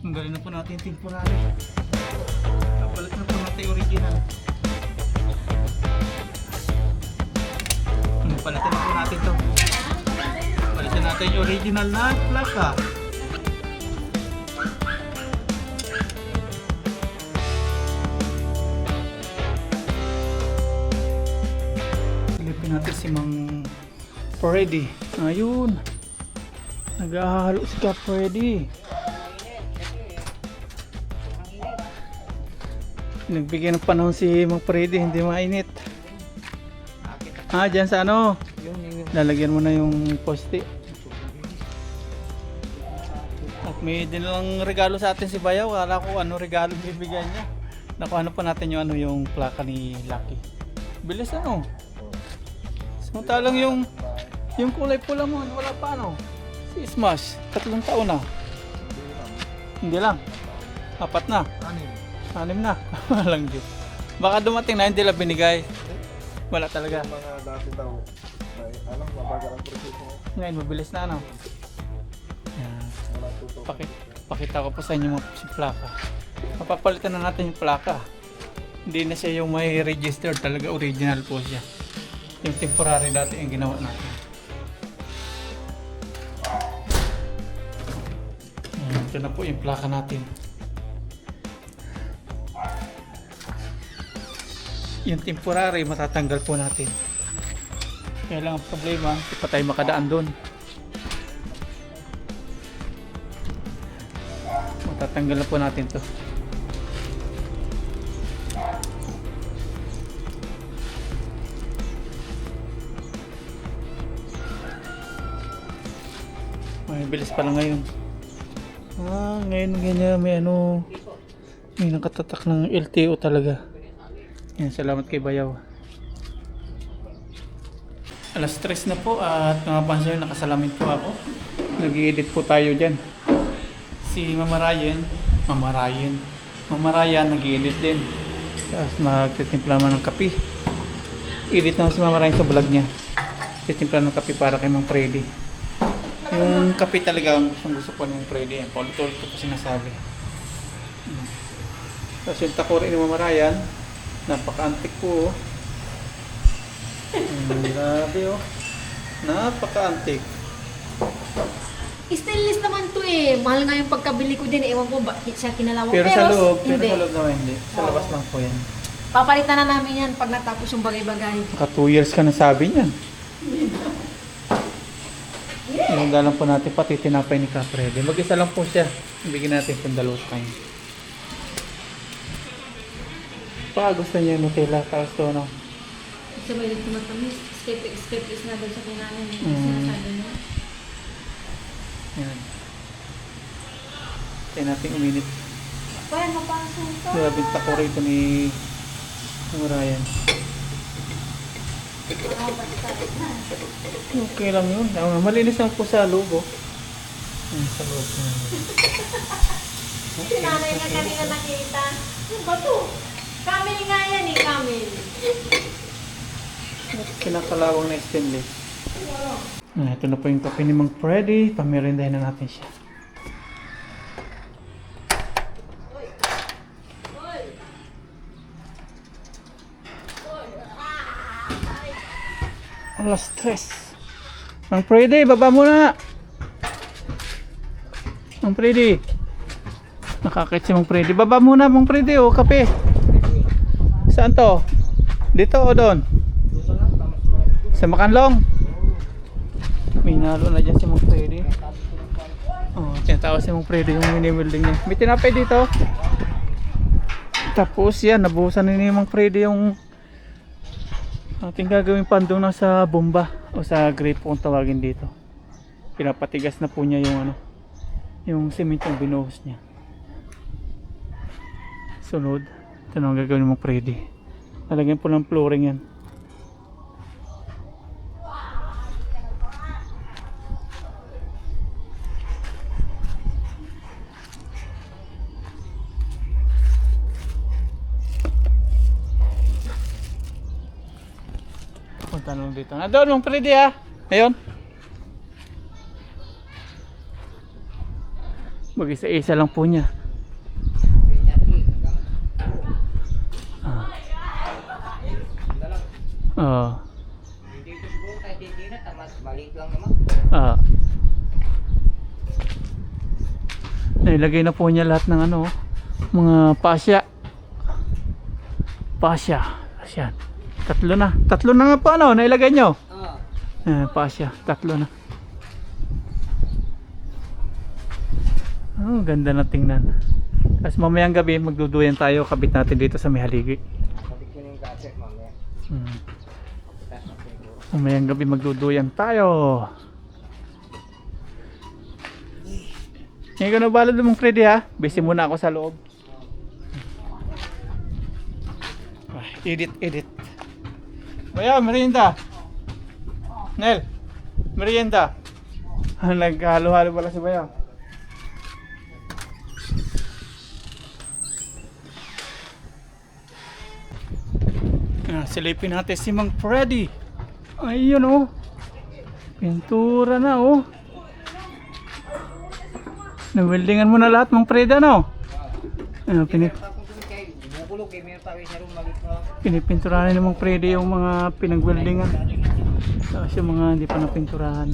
Tanggalin na po natin yung temporary. Kapalit na po natin yung original. Palitan na po natin to. Palitan natin yung original na plaka. Silipin natin si Mang Freddy. Ayun. Naghahalo si Ka Freddy. Nagbigay ng panahon si Mang Freddy, hindi mainit. Dyan sa ano? Lalagyan mo na yung poste. At may dinalang regalo sa atin si Bayaw. Kala ko ano regalo bibigyan niya. Nakuha na pa natin yung ano yung plaka ni Lucky. Bilis ano? Samantalang yung kulay pula mo, wala pa ano? Si Smash, 3 taon na. Hindi lang. 4 na. 6 na. Walang Diyos. Baka dumating na hindi lang binigay. Wala talaga. Mga dati daw, alam, mabagal ang proseso. Ngayon, mabilis na ano. Yan. Wala tutok. Pakita ko po sa inyo si plaka. Mapapalitan na natin yung plaka. Hindi na siya yung may register, talaga original po siya. Yung temporary dati yung ginawa natin. Yan, ito na po yung plaka natin. Yung temporary matatanggal po natin. Kaya lang ang problema, hindi pa tayo makadaan doon. Matatanggal na po natin to. May bilis pa lang ngayon. Ngayon ganyan may ano, may nakatatak ng LTO talaga. Yan, salamat kay Bayaw. Alas 3 na po at mga pansin nakasalamin po ako. Nag-i-edit po tayo dyan. Si Mama Ryan nag-i-edit din. Tapos magtitimpla naman ng kape. Edit naman si Mama Ryan sa vlog niya. Titimpla ng kape para kay Mang Freddy. Yung kape talaga ang gusto po ni Mang Freddy. Paulit-ulit ko po sinasabi. Tapos yung takuri ni Mama Ryan, napaka-antik po. Grabe oh. Napaka-antik. Stainless naman to eh. Mahal nga yung pagkabili ko din. Ewan ko ba siya kinalawang. Pero sa loob hindi. naman hindi. Sa labas lang po yan. Papalitan na namin yan pag natapos yung bagay-bagay. Naka 2 years ka na sabi niyan. Yung dalang po natin pati tinapay ni Ka Freddy. Mag-isa lang po siya. Bigyan natin kung dalawang time. Pa gusto niya yung Nutella tapos to no. Kasi may tumatamis. Skip-is na doon sa kinanin. Sinasabi niya. Yan. Kaya natin uminit. Pwede mapasok ka. Grabe yung takuri ito ni Ryan. Okay lang yun. Malinis lang po sa loob oh. Sa loob. Si nanay nga kanina nakita. Ano ba to? Camel nga yan eh, camel. Kinakalawang na stainless. Ito na po yung kape ni Mang Freddy. Pamirindahin na natin siya. Alas 3. Mang Freddy, baba muna! Mang Freddy. Nakakit si Mang Freddy. Baba muna Mang Freddy oh, kape. Saan to? Dito o doon? Sa Makanlong? May nalo na dyan si Mang Freddy. Oh, tinatawa si Mang Freddy yung mini-building niya. May tinapay dito. Tapos yan, nabuhusan na ni Mang Freddy yung ating gagawin pandong na sa bomba o sa grape kung tawagin dito. Pinapatigas na po niya yung ano, yung sementong binuhos niya. Sunod, ito na ang gagawin ni Mang Freddy. Lalagyan po ng flooring yan. Punta na lang dito. Doon, Mang Freddy ha. Ayun. Mag-isa-isa lang po niya. Ah. Maliit lang naman. Nailagay na po niya lahat ng ano, mga pasya. Ayan. Tatlo na nga po ano, nailagay nyo. Pasya, tatlo na. Oh, ganda na tingnan. Tapos mamayang gabi magduduyan tayo, kabit natin dito sa may haligi. Kapit ko na yung gadget mamaya. Mamayang gabi magduduyan tayo. Ngayon ko na balad mong Freddy ha. Busy muna ako sa loob. Edit. Bayaw, merienda. Nel, merienda. Naghalo-halo pala si Bayaw. Silipin natin si Mang Freddy. Ayun oh. Pintura na oh. Naweldingan mo na lahat Mang Freddy ano? Pinipinturahan ni Mang Freddy yung mga pinagweldingan. Tapos yung mga hindi pa napinturahan.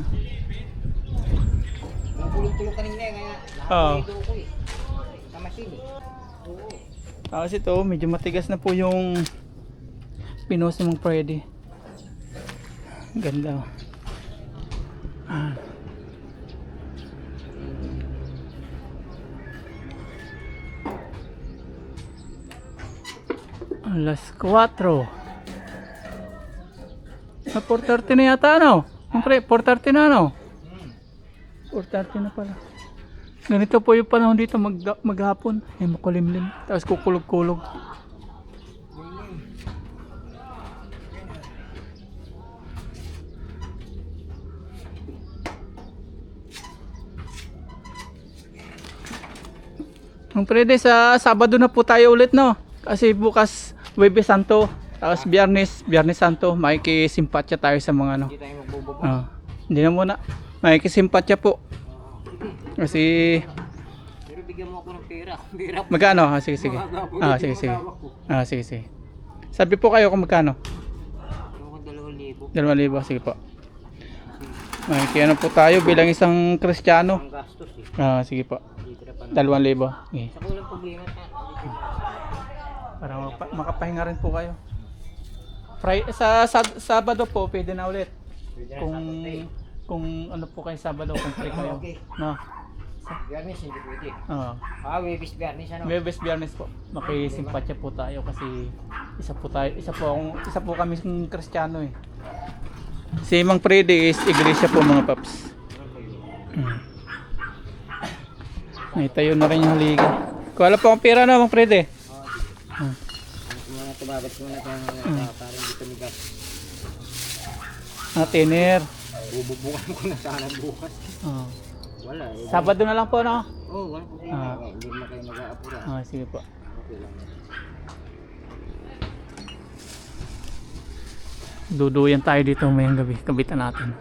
Pulog-pulog kanina kaya nakapulog ko eh. Sa machine eh. Tapos ito, medyo matigas na po yung pinos ni Mang Freddy. Ganda. Alas 4. 4:30 na yata ano? Mang Freddy, 4:30 na ano? 4:30 na pala. Ganito po yung panahon dito maghapon. Ay makulimlim. Tapos kukulog-kulog. Ang Freddy, sa Sabado na po tayo ulit no? Kasi bukas Huwebes Santo. Tapos Biyernes Santo. Makikisimpatya tayo sa mga ano. Hindi tayo magbububo. Hindi na muna. Makikisimpatya po. Kasi Pero bigyan mo ako ng pera. Pera ko. magkano? Sige. Sige. Sige. Sabi po kayo kung magkano? Ako 2,000. 2,000. Sige po. Makikiano po tayo bilang isang Kristiyano. Ang gastos eh. Sige po. Dito na pa. 2,000. Okay. Sa kulang problema ta. Para makapahinga rin po kayo. Sa Sabado po, pwede na ulit. Kung ano po kayo Sabado, kung free kayo. Okay. No. Biyernes hindi pwede. Huwebes Biyernes ano. Huwebes Biyernes po. Makisimpatya po tayo kasi isa po kami Kristiyano eh. Si Mang Freddy is iglesia po mga paps. Naitayo na rin yung haligi. Kuwala po ang pera na Mang Freddy. Mga tumabas ko na tayo parang dito migas. Tiner. Bububukan ko na sana bukas. Wala eh. Sabado na lang po no? Wala problema. Hindi na kayo mag-aapura. Sige po. Okay lang. Duduyan tayo dito mayang gabi. Kabitan natin.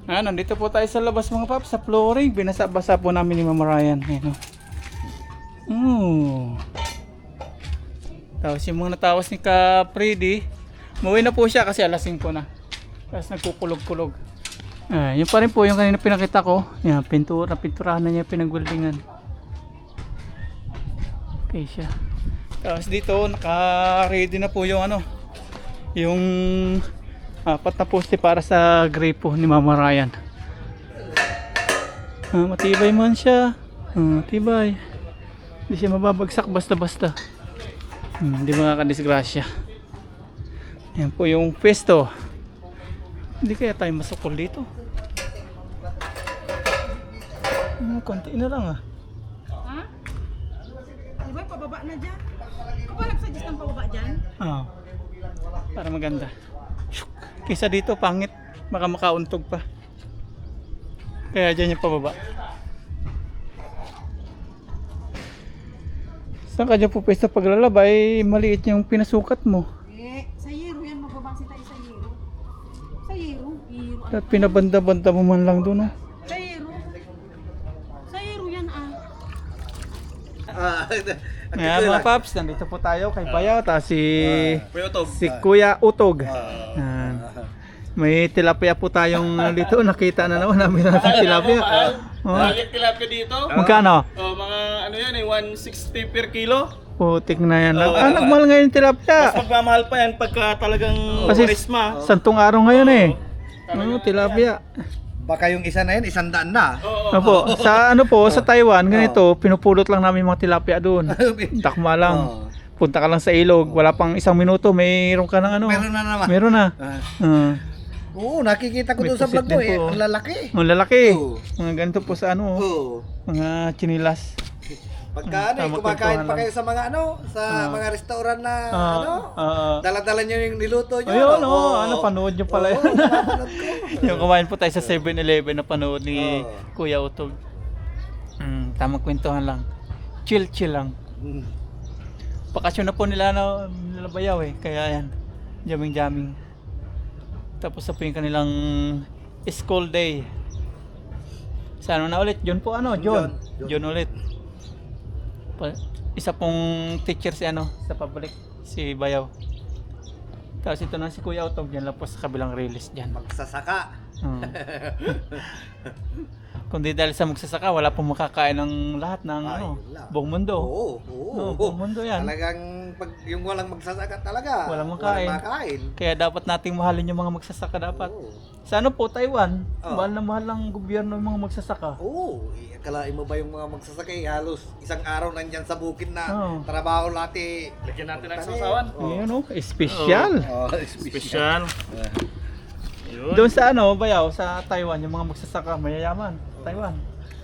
Nandito po tayo sa labas mga paps. Sa flooring. Binasa-basa po namin ni Mama Ryan. Ayan o. Tapos yung mga natawas ni Ka Freddy. Umuwi na po siya kasi alas 5 na. Tapos nagkukulog-kulog. Yun pa rin po yung kanina pinakita ko. Yan, pinturahan na niya pinagweldingan. Okay siya. Tapos dito naka-ready na po yung ano. Yung 4 na poste para sa gripo ni Mama Ryan. Matibay man siya. Matibay. Hindi siya mababagsak basta-basta. Hindi makakadisgrasya. Yan po yung pwesto. Hindi kaya tayo masukol dito. Konti na lang Ha? Di ba pababa na dyan? Ako ba nagsuggest ng pababa dyan? Para maganda. Kaysa dito pangit. Baka makauntog pa. Kaya dyan yung pababa. Saan ka dyan po pwesto paglalabay? Maliit yung pinasukat mo. Sa Yero yan, magbabangsi tayo sa Yero. Sa Yero? At pinabanda-banda mo man lang doon. Sa Yero yan Ayan mga paps, nandito po tayo kay Bayaw, tapos Kuya Utog. si Kuya Utog. Ayan. May tilapia po tayong dito, nakita na naman namin na tilapia. Oh. Bakit tilapia dito? Magkano? Oh, mga ano yan eh, 160 per kilo. Putik na yan. Nagmahal ngayon tilapia. Mas magmamahal pa yan pagka talagang Kasi prisma. santong araw ngayon eh. Tilapia. Baka yung isa na yan, 100 na. Oo. Opo, sa ano po, sa Taiwan, ganito, pinupulot lang namin mga tilapia doon. Takma lang. Punta ka lang sa ilog, wala pang isang minuto, mayroon ka ng ano. Meron na naman. Meron na. Oo, nakikita ko May doon sa pusit vlog mo din eh. po. Ang lalaki. Ang lalaki. Oo. Mga ganito po sa ano, Oo. mga chinilas. Pagka ano, Tama, kumakain kwentuhan pa lang. kayo sa mga ano, sa mga restaurant na ano, dala-dala nyo yung niluto nyo. Ayun, Oo. ano, panood nyo pala Oo, yun. napapanood ko. Yung kumain po tayo sa 7-Eleven na panood ni Oo. Kuya Utog. Tamang kwentuhan lang. Chill lang. Mm. Bakasyon na po nila Bayaw eh, kaya yan. Jamming. Tapos sa po yung kanilang school day. Sa ano na ulit? John po ano? John ulit. Isa pong teacher si ano, sa pabalik, si Bayaw. Tapos ito na si Kuya Utog, dyan lang po sa kabilang release dyan. Magsasaka. Kung di dahil sa magsasaka, wala pong makakain ng lahat ng Ay, ano, wala. buong mundo. Oo. Buong mundo yan. Talagang pag yung walang magsasaka talaga. Walang makain. makain. Kaya dapat nating mahalin yung mga magsasaka dapat. Oo. Sa ano po, Taiwan, Oo. mahal na mahal ang gobyerno ng mga magsasaka. Oo. Akalain mo ba yung mga magsasaka halos isang araw nandyan sa bukid na Oo. trabaho lati. Lagyan natin ng sasawan. Ayun oh, espesyal. Special. Yun. Doon sa ano, Bayaw, sa Taiwan, yung mga magsasaka, mayayaman. Taiwan.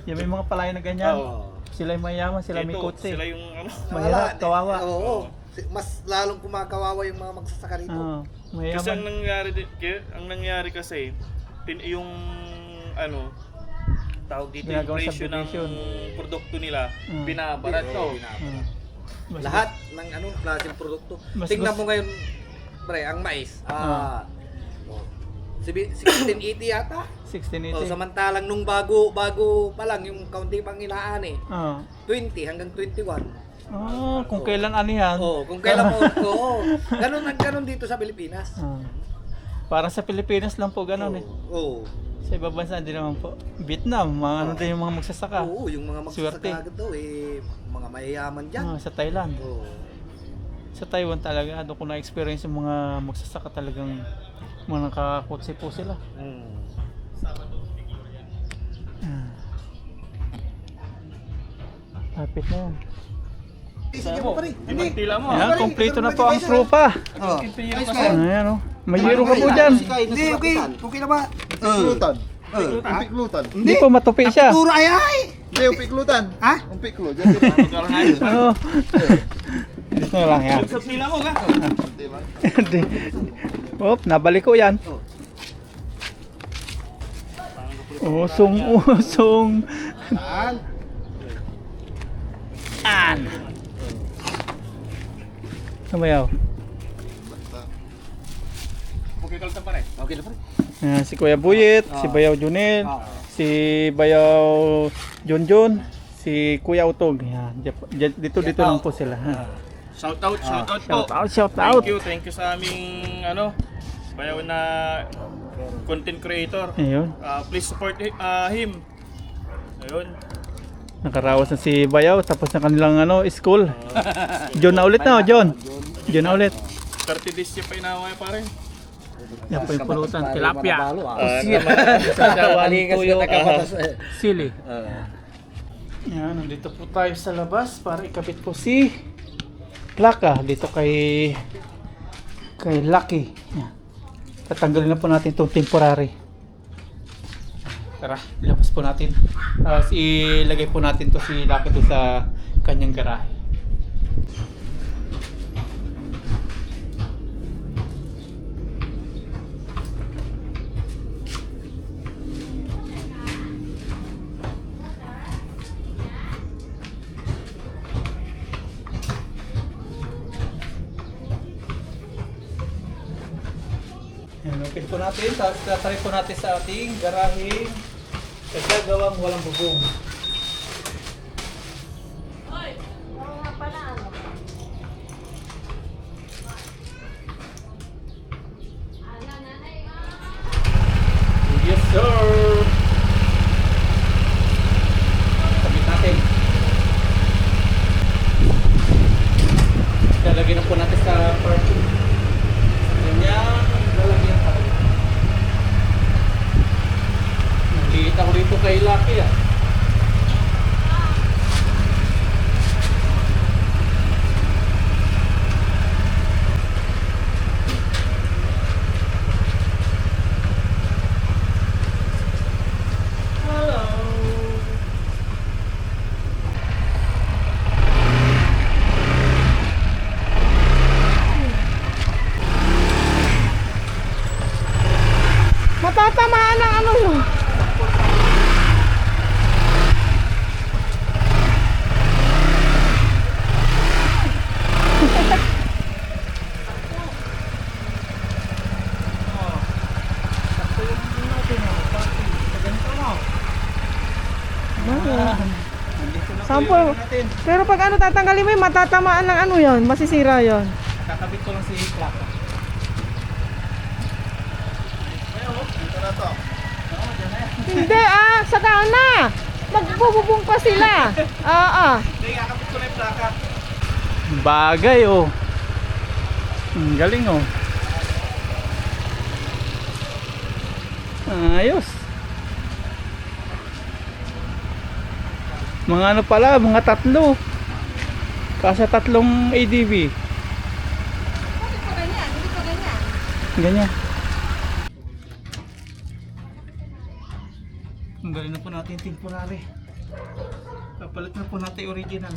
Yung may mga palayan na ganyan. Oo. Sila yung mayayaman, sila may Ito, kotse. sila yung ano. Mahirap, kawawa. Oo. Mas lalong kumakawawa yung mga magsasaka rito. Kasi ang Mayayaman. nangyari kasi yung ano tawag dito yung Ginagawa presyo ng subdivision. produkto nila Mm. binabarat to. Lahat ng anong klaseng produkto. Mas- Tingnan mas- mo ngayon, pre, ang mais. 1680 yata. 1680. Samantalang nung bago pa lang yung kaunti pang inaan eh. 20 hanggang 21. Kung kailan anihan. Kung kailan mo ganun dito sa Pilipinas. Parang sa Pilipinas lang po ganun eh. Oo. Sa ibang bansa hindi naman po. Vietnam, mga ano din yung mga magsasaka. Oo, yung mga Swerte. magsasaka daw eh mga mayayaman diyan. Sa Thailand. Oo. Sa Taiwan talaga, doon ko na-experience yung mga magsasaka talagang mga nakakotse po sila. Lapit na yan. Sige mo pare. Hindi tila mo. Ayan, kompleto na po ang tropa. Oh. Ayan o. May hero ka po dyan. Hindi, okay. Okay na ba? Piklutan. Piklutan. Hindi po matupi siya. Puro ay. Hindi, yung piklutan. Ha? Yung piklo. Diyan din. Ano? Dito na lang yan. Sa tila mo ka. Op, nabalik ko yan. Usong. An. Kabayaw. Okay kalta pare. Okay na pare. Si Kuya Buyit, si Bayaw Junel, si Bayaw Junjun, si Kuya Utog. Yan. Dito lang po sila. Shout out po. Shout out. Thank you sa aming ano bayaw na content creator. Ayun. Please support him. Ayun. Nakarawas na si Bayaw tapos na kanilang school. John na ulit na, John. John na ulit. 30 days siya pa inaway pare. Yan po yung pulutan, tilapia. Balikas po na yung nakabatas. sili. Yan, nandito po tayo sa labas para ikabit po si plaka dito kay Lucky. Yan. Tatanggalin na po natin itong temporary. Tara, ilabas po natin. Tapos ilagay po natin to si Lucky to sa kanyang garahe. Yan, open po natin. Tapos tatry po natin sa ating garaheng gagawang walang bubong. Lalagyan na po natin sa parking. Ganyan, lalagyan pa rin. Naliit ako dito kay Lucky ah. Matatamaan ang ano yun. Sample. Pero pag ano tatanggalin mo yun, matatamaan ng ano yun, masisira yun. Kakabit ko lang si Plaka. Hindi saka na. Magbububong pa sila. Hindi, kakabit ko na yung Plaka. Bagay oh. Galing oh. Ayos. Mga ano pala, mga tatlo. Kasa tatlong ADV. Bakit pa ganyan? Hindi pa ganyan. Ganyan. Tanggalin na po natin yung temporary. Kapalit na po natin yung original.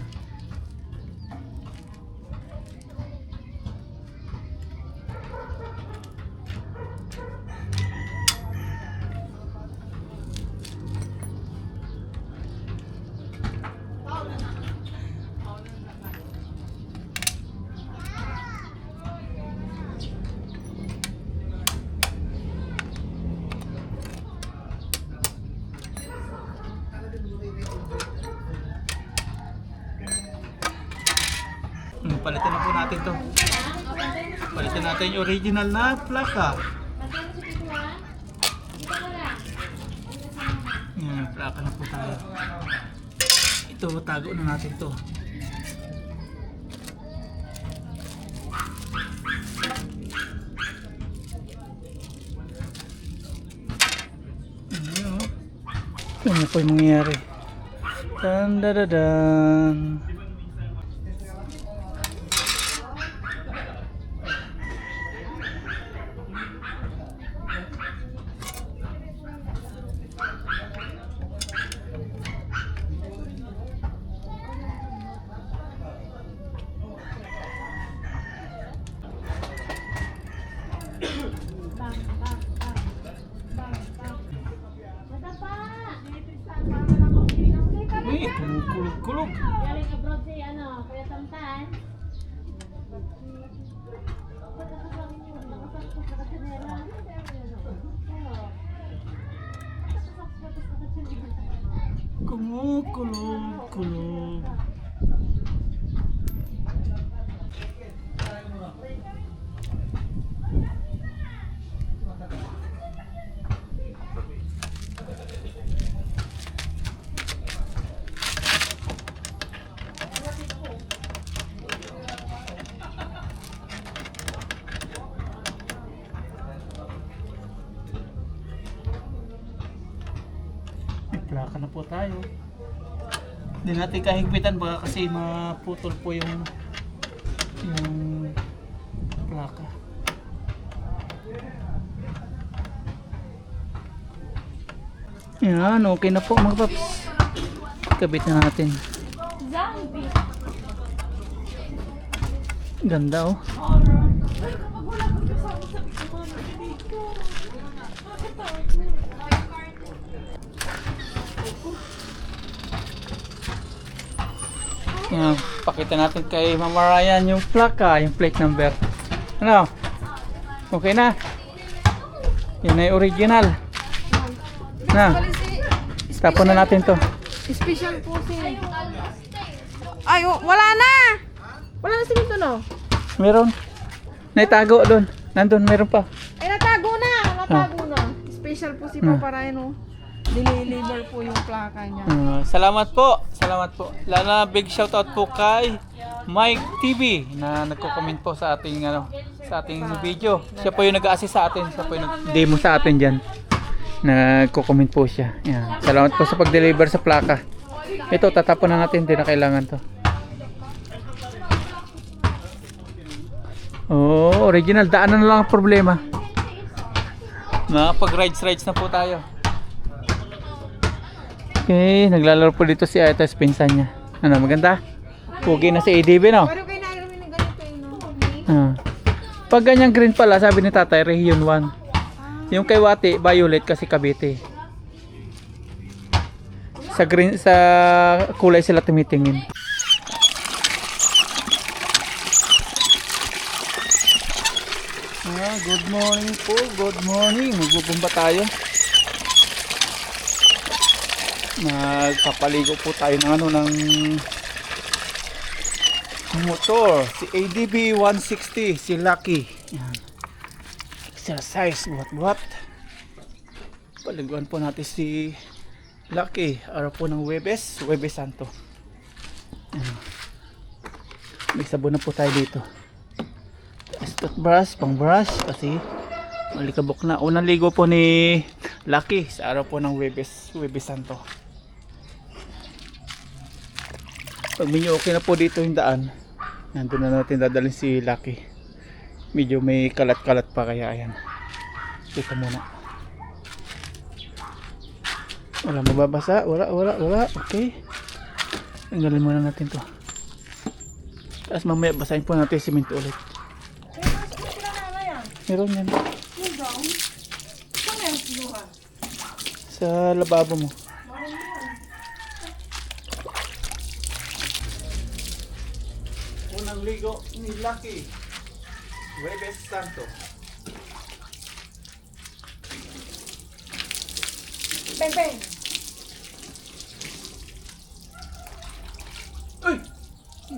Palitan na po natin to. Palitan natin yung original na plaka. Yan, plaka na po tayo. Ito, tago na natin to. Ano po yung mangyayari? Dandadadan. Uy, kumukulog-kulog. Galing abroad si Kuya Tantan. Kumukulog-kulog. Plaka na po tayo. Hindi natin kahigpitan baka kasi maputol po yung plaka. Yan, okay na po mga paps. Kabit na natin. Zombie. Ganda oh. Yan, pakita natin kay Mama Ryan yung plaka, yung plate number. Ano? Okay na? Yan ay original. Na. Tapon na natin to. Special po siya. Ay, wala na! Wala na sila ito, no? Meron. Naitago doon. Nandun, meron pa. Ay, natago na! Natago na. Special po si Papa Ryan, oh. Deliver po yung plaka niya. Salamat po. Salamat po. Lalo na big shoutout po kay Mike TV na nagko-comment po sa ating sa ating video. Siya po yung nag-assist sa atin, siya po yung nag-demo sa atin diyan. Nagko-comment po siya. Yan. Salamat po sa pag-deliver sa plaka. Ito tatapon na natin, hindi na kailangan to. Oh, original. Daanan na lang ang problema. Nakapag-rides na po tayo. Okay, naglalaro po dito si Ate pinsan niya. Ano, maganda? Pugi na si ADB, no? Pero kayo na ng ganito eh, no? Pag ganyang green pala, sabi ni tatay, Region 1. Yung kay Wati, violet kasi Cavite. Sa green, sa kulay sila tumitingin. Good morning po, good morning. Magbubumba tayo. Magpapaligo po tayo ng motor. Si ADB 160, si Lucky. Yan. Exercise, buhat-buhat. Paliguan po natin si Lucky. Araw po ng Huwebes Santo. Yan. May sabon na po tayo dito. Toothbrush, pang brush kasi malikabok na. Unang ligo po ni Lucky sa araw po ng Huwebes Santo. Pag medyo okay na po dito yung daan, nandun na natin dadalhin si Lucky. Medyo may kalat-kalat pa kaya ayan. Dito muna. Wala mababasa, wala. Okay. Tanggalin muna natin to. Tapos mamaya basahin po natin yung simento ulit. Meron yan. Sa lababo mo. Unang ligo ni Lucky. Huwebes Santo. Bang, bang! Uy!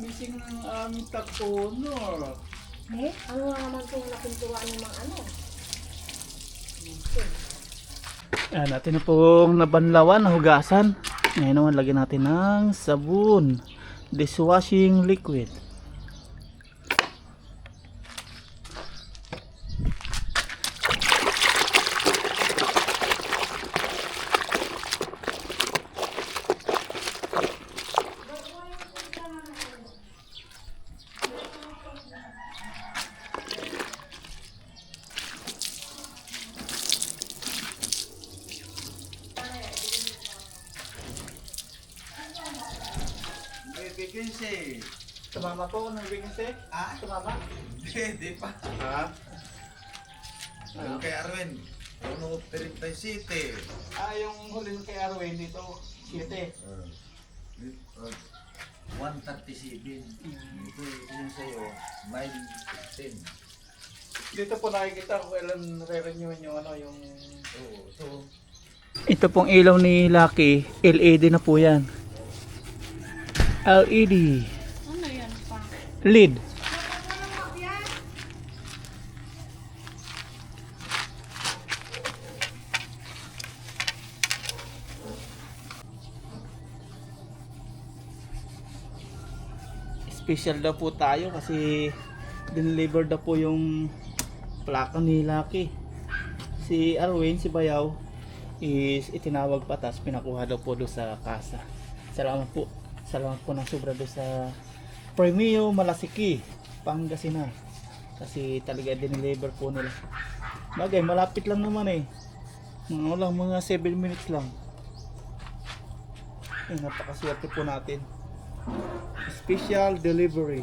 Missing ng aming taponor. Eh? Ano nga naman kung napintuan ng mga ano? Natin na pong nabanlawan, nahugasan. Ngayon naman lagyan natin ng sabon. Dishwashing liquid. Vacancy. Tumama po ng vacancy? Tumama? Hindi pa. Ha? Yung kay Arwen. Ano, Peripay City. Yung huli kay Arwen dito, 7. 137. Ito yung sa'yo, 910. Dito po nakikita kung kailan re-renew yung yung... So, Ito pong ilaw ni Lucky, LED na po yan. LED. Ano yan pa? LED. Special daw po tayo kasi dineliver daw po yung plaka ni Lucky. Si Arwin, si Bayaw is itinawag pa tapos pinakuha daw po doon sa kasa. Salamat po ng sobra doon sa Premio Malasiki, Pangasinan. Kasi talaga dineliver po nila. Bagay, malapit lang naman eh. Mga 7 minutes lang. Napakaswerte po natin. Special delivery.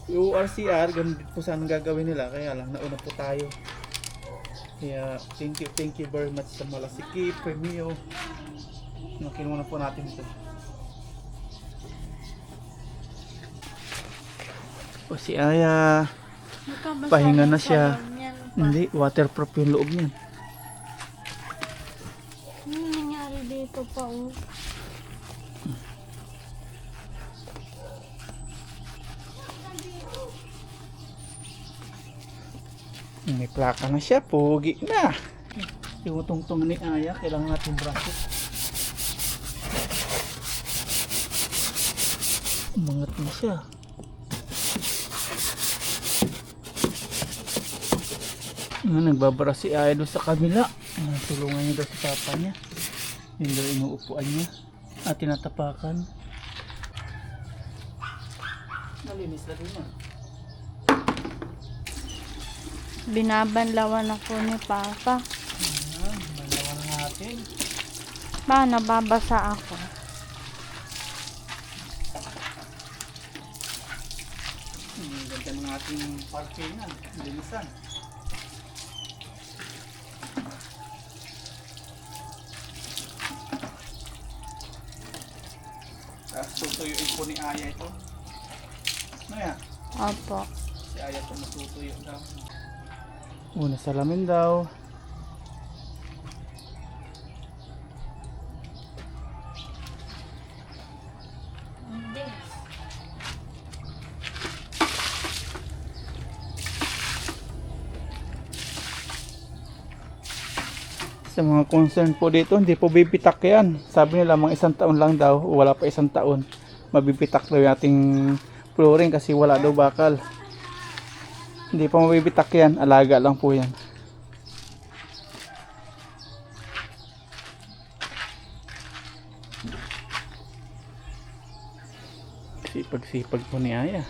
URCR, ganun din po sana gagawin nila. Kaya lang, nauna po tayo. Kaya, thank you very much sa Malasiki, Premio. Kinuha na po natin ito. O si Aya, pahinga na siya. Hindi, waterproof yung loob niyan. Ano nangyari dito pa oh? May plaka na siya, pogi na. Yung tungtong ni Aya, kailangan natin bracket. Umangat na siya. Nagbabara si Aya doon sa kabila. Tulungan niya daw si papa niya. Yun daw inuupuan niya. At tinatapakan. Malinis na rin yan. Binabanlawan ako ni Papa. Banlawan na natin. Ba, nababasa ako. Ganda ng ating parkingan. Linisan. Tapos tutuyuin po ni Aya ito. Ano yan? Opo. Si Aya ito matutuyo daw. Una salamin daw. Sa mga concern po dito, hindi po bibitak yan. Sabi nila mga 1 taon lang daw, o wala pa 1 taon, mabibitak daw yung ating flooring kasi wala daw bakal. Hindi pa mabibitak yan, alaga lang po yan. Sipag-sipag po ni Aya.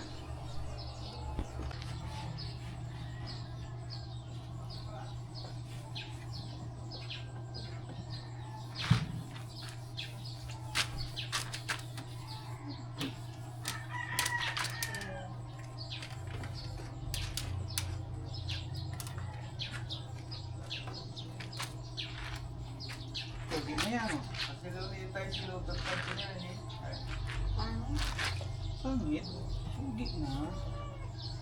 Pwede na yan, oh. Kasi luluin tayo sa loob ng kanto niya, eh. Pangit? Hindi na.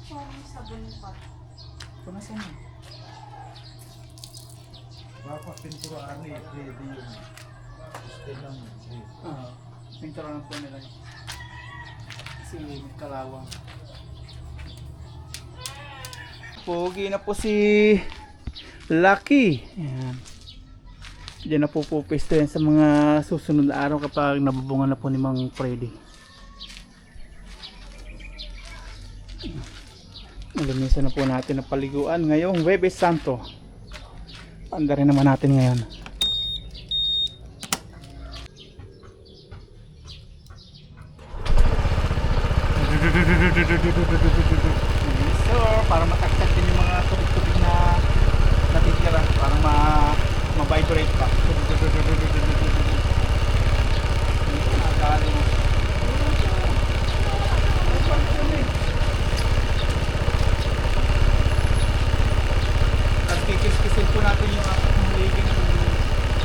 Parang sabon pa. Ito na saan? Dapat pinturaan eh, pwede yung gusto lang. Pintura na po nila. Kasi may kalawang. Pogi na po si Lucky. Ayan. Diyan na po pupisto yan sa mga susunod na araw kapag nabubungan na po ni Mang Freddy. Malinisan na po natin ang paliguan ngayong Huwebes Santo. Anda rin naman natin ngayon. So, para mataksak din yung mga tubig-tubig na natitira para ma-vibrate pa. Nakakalo. At kikis-kisin po natin yung haligi ng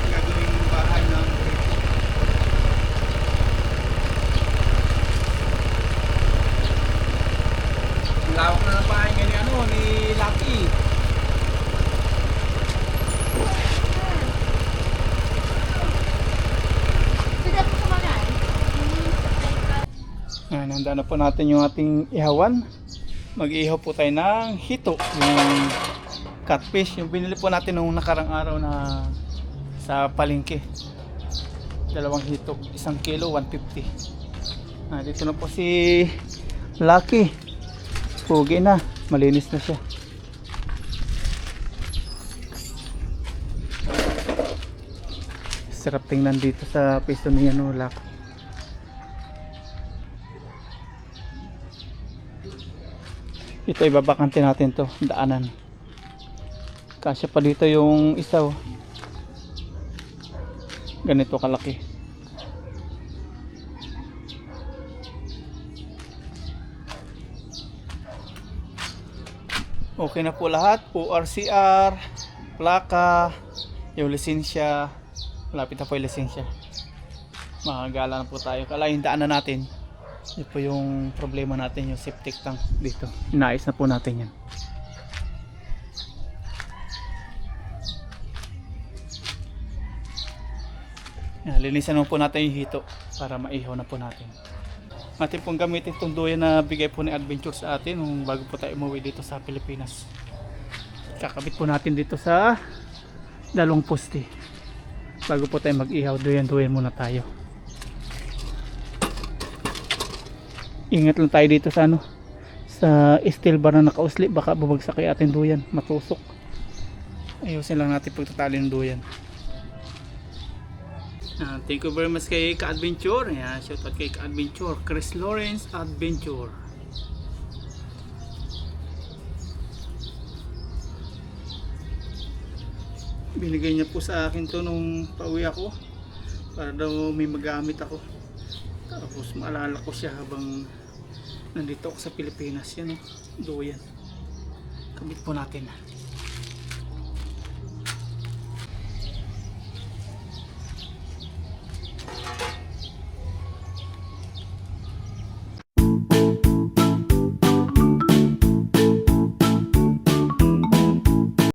gagawing bahay ng Brito. Ang lawak na ng bahay nga ni Lucky. Ayan, handa na po natin yung ating ihawan. Mag-ihaw po tayo ng hito, yung catfish, yung binili po natin nung nakarang araw na sa palengke. 2 hito, 1 kilo, 150. Dito na po si Lucky. Pugi na, malinis na siya. Sarap tingnan dito sa piso niya, no, Lucky. Ito ibabakante natin to, daanan. Kasya pa dito yung isa, oh. Ganito kalaki. Okay na po lahat. ORCR, plaka, yung lisensya. Malapit na po yung lisensya. Makagala na po tayo. Kala yung daanan natin. Ito po yung problema natin, yung septic tank dito. Inaayos na po natin yan. Linisan na po natin yung hito para maihaw na po natin. Atin pong gamitin itong duyan na bigay po ni Adventure sa atin nung bago po tayo umuwi dito sa Pilipinas. Kakabit po natin dito sa 2 poste. Bago po tayo mag-ihaw, duyan muna tayo. Ingat lang tayo dito sa ano, sa steel bar na nakausli, baka bumagsak kay ating duyan, matusok. Ayusin lang natin pagtatali ng duyan. Thank you very much kay Ka-Adventure. Ayan, shoutout kay Ka-Adventure, Chris Lawrence Adventure. Binigay niya po sa akin to nung pauwi ako, para daw may magamit ako. Tapos maalala ko siya habang nandito ako sa Pilipinas. Yan o, duyan. Kabit po natin.